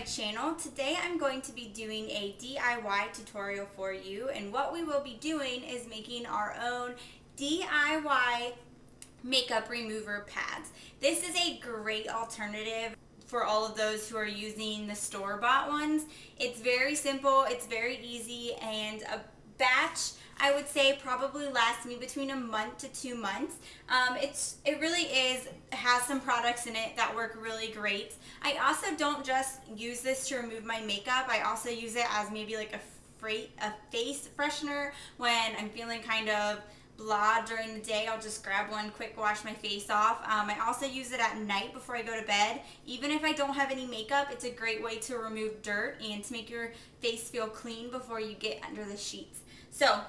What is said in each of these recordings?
channel. Today I'm going to be doing a DIY tutorial for you, and what we will be doing is making our own DIY makeup remover pads. This is a great alternative for all of those who are using the store-bought ones. It's very simple, it's very easy, and a batch I would say probably lasts me between a month to 2 months. It really has some products in it that work really great. I also don't just use this to remove my makeup. I also use it as maybe like a face freshener when I'm feeling kind of blah during the day. I'll just grab one, quick wash my face off. I also use it at night before I go to bed. Even if I don't have any makeup, it's a great way to remove dirt and to make your face feel clean before you get under the sheets. So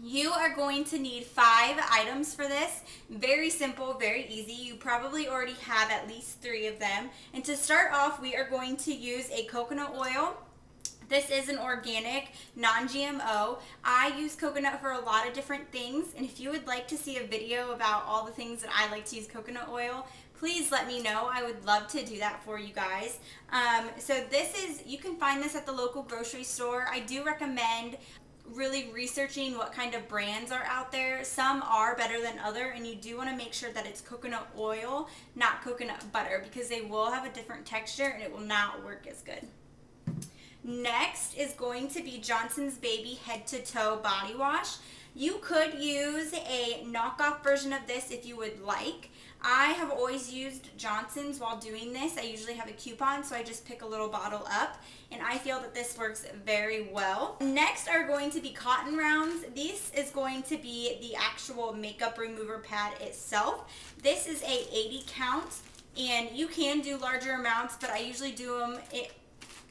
you are going to need 5 items for this. Very simple, very easy. You probably already have at least 3 of them. And to start off, we are going to use a coconut oil. This is an organic, non-GMO. I use coconut for a lot of different things, and if you would like to see a video about all the things that I like to use coconut oil, please let me know. I would love to do that for you guys. So you can find this at the local grocery store. I do recommend really researching what kind of brands are out there. Some are better than other, and you do want to make sure that it's coconut oil, not coconut butter, because they will have a different texture and it will not work as good. Next is going to be Johnson's Baby Head to Toe Body Wash. You could use a knockoff version of this if you would like. I have always used Johnson's while doing this. I usually have a coupon, so I just pick a little bottle up, and I feel that this works very well. Next are going to be cotton rounds. This is going to be the actual makeup remover pad itself. This is a 80 count, and you can do larger amounts, but I usually do them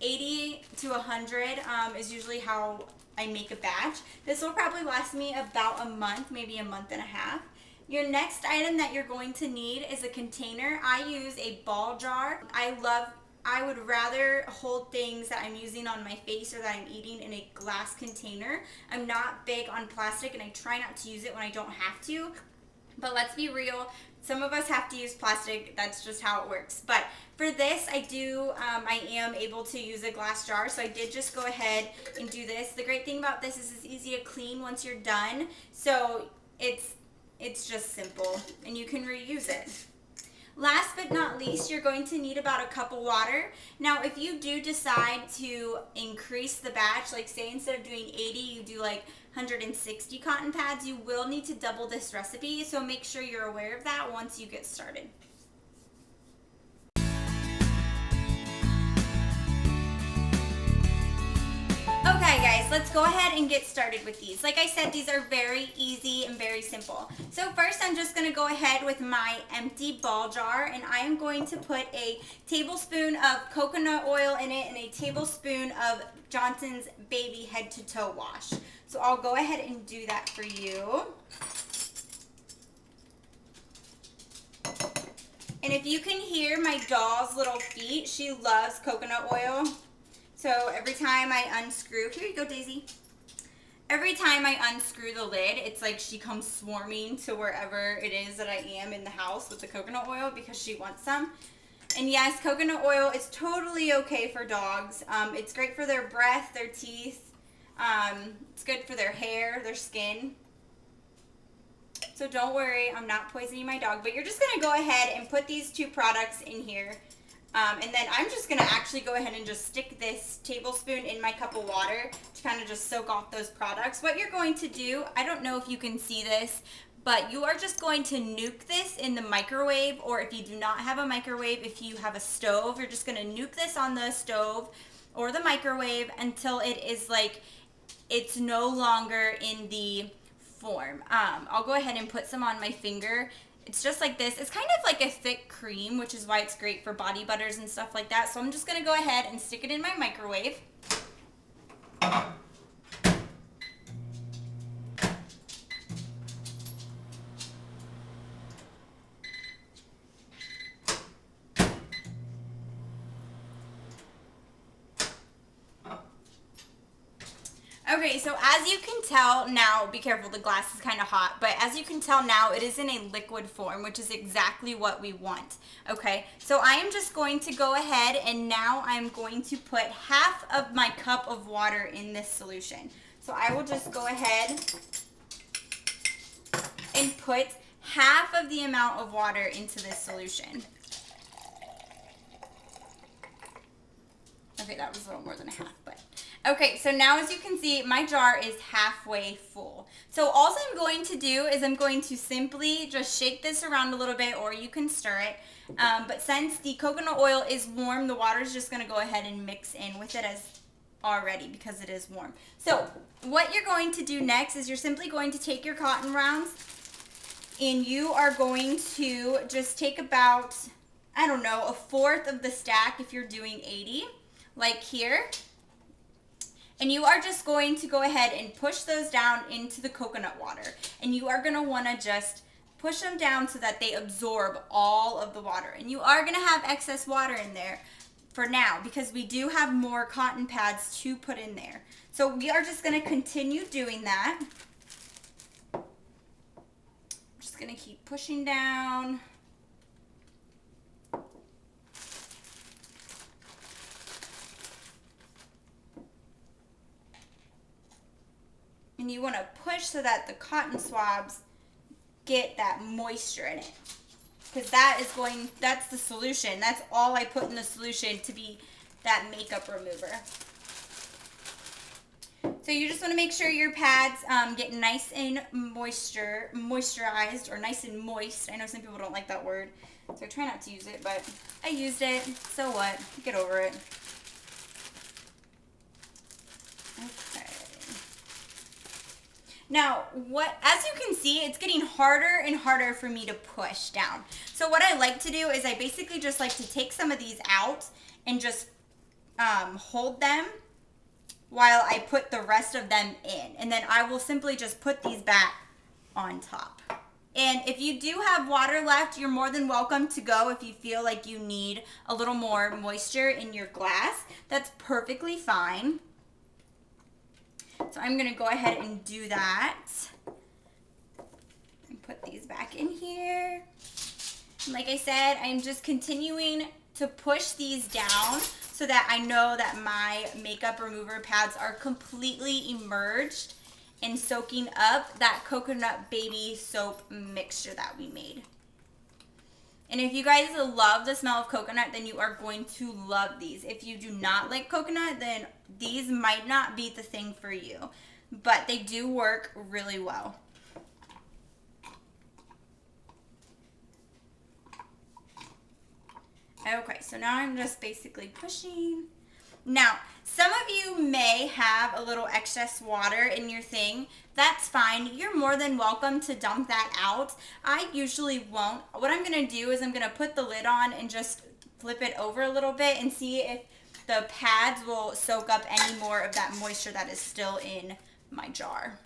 80 to 100 is usually how I make a batch. This will probably last me about a month, maybe a month and a half. Your next item that you're going to need is a container. I use a ball jar. I would rather hold things that I'm using on my face or that I'm eating in a glass container. I'm not big on plastic, and I try not to use it when I don't have to. But let's be real, some of us have to use plastic. That's just how it works. But for this, I am able to use a glass jar, so I did just go ahead and do this. The great thing about this is it's easy to clean once you're done, so it's just simple, and you can reuse it. Last but not least, you're going to need about a cup of water. Now, if you do decide to increase the batch, like say instead of doing 80, you do like 160 cotton pads, you will need to double this recipe, so make sure you're aware of that once you get started. Okay guys, let's go ahead and get started with these. Like I said, these are very easy and very simple. So first I'm just going to go ahead with my empty ball jar, and I am going to put a tablespoon of coconut oil in it and a tablespoon of Johnson's Baby Head to Toe Wash. So I'll go ahead and do that for you. And if you can hear my doll's little feet, she loves coconut oil. So every time I unscrew, here you go Daisy. Every time I unscrew the lid, it's like she comes swarming to wherever it is that I am in the house with the coconut oil because she wants some. And yes, coconut oil is totally okay for dogs. It's great for their breath, their teeth. It's good for their hair, their skin. So don't worry, I'm not poisoning my dog, but you're just gonna go ahead and put these 2 products in here. And then I'm just going to actually go ahead and just stick this tablespoon in my cup of water to kind of just soak off those products. What you're going to do, I don't know if you can see this, but you are just going to nuke this in the microwave, or if you do not have a microwave, if you have a stove, you're just going to nuke this on the stove or the microwave until it is like it's no longer in the form. I'll go ahead and put some on my finger. It's just like this. It's kind of like a thick cream, which is why it's great for body butters and stuff like that. So I'm just going to go ahead and stick it in my microwave. Okay, so as you can tell now, be careful, the glass is kind of hot, but as you can tell now, it is in a liquid form, which is exactly what we want. Okay, so I am just going to go ahead and now I'm going to put half of my cup of water in this solution. So I will just go ahead and put half of the amount of water into this solution. Okay, that was a little more than a half, but okay, so now as you can see, my jar is halfway full. So all I'm going to do is I'm going to simply just shake this around a little bit, or you can stir it. But since the coconut oil is warm, the water is just going to go ahead and mix in with it as already because it is warm. So what you're going to do next is you're simply going to take your cotton rounds and you are going to just take about, I don't know, a fourth of the stack if you're doing 80. Like here, and you are just going to go ahead and push those down into the coconut water, and you are going to want to just push them down so that they absorb all of the water, and you are going to have excess water in there for now because we do have more cotton pads to put in there. So we are just going to continue doing that. I'm just going to keep pushing down. And you want to push so that the cotton swabs get that moisture in it. Because that's the solution. That's all I put in the solution to be that makeup remover. So you just want to make sure your pads get nice and moisturized, or nice and moist. I know some people don't like that word, so I try not to use it, but I used it. So what? Get over it. Okay. Now, as you can see, it's getting harder and harder for me to push down. So what I like to do is I basically just like to take some of these out and just hold them while I put the rest of them in. And then I will simply just put these back on top. And if you do have water left, you're more than welcome to go if you feel like you need a little more moisture in your glass. That's perfectly fine. So I'm going to go ahead and do that. And put these back in here. And like I said, I'm just continuing to push these down so that I know that my makeup remover pads are completely immersed and soaking up that coconut baby soap mixture that we made. And if you guys love the smell of coconut, then you are going to love these. If you do not like coconut, then these might not be the thing for you. But they do work really well. Okay, so now I'm just basically pushing. Now, some of you may have a little excess water in your thing. That's fine. You're more than welcome to dump that out. I usually won't. What I'm going to do is I'm going to put the lid on and just flip it over a little bit and see if the pads will soak up any more of that moisture that is still in my jar.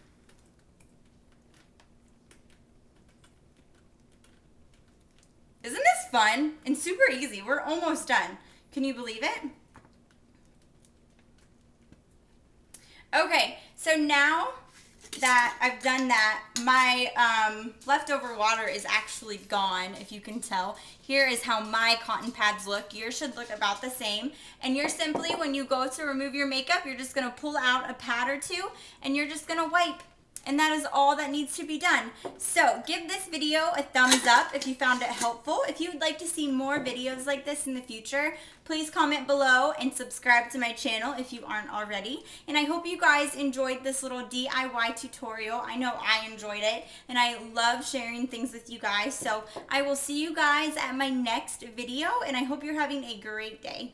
Isn't this fun and super easy? We're almost done. Can you believe it? Okay, so now that I've done that, my leftover water is actually gone, if you can tell. Here is how my cotton pads look. Yours should look about the same. And you're simply, when you go to remove your makeup, you're just going to pull out a pad or two, and you're just going to wipe. And that is all that needs to be done. So give this video a thumbs up if you found it helpful. If you would like to see more videos like this in the future, please comment below and subscribe to my channel if you aren't already. And I hope you guys enjoyed this little DIY tutorial. I know I enjoyed it, and I love sharing things with you guys. So I will see you guys at my next video, and I hope you're having a great day.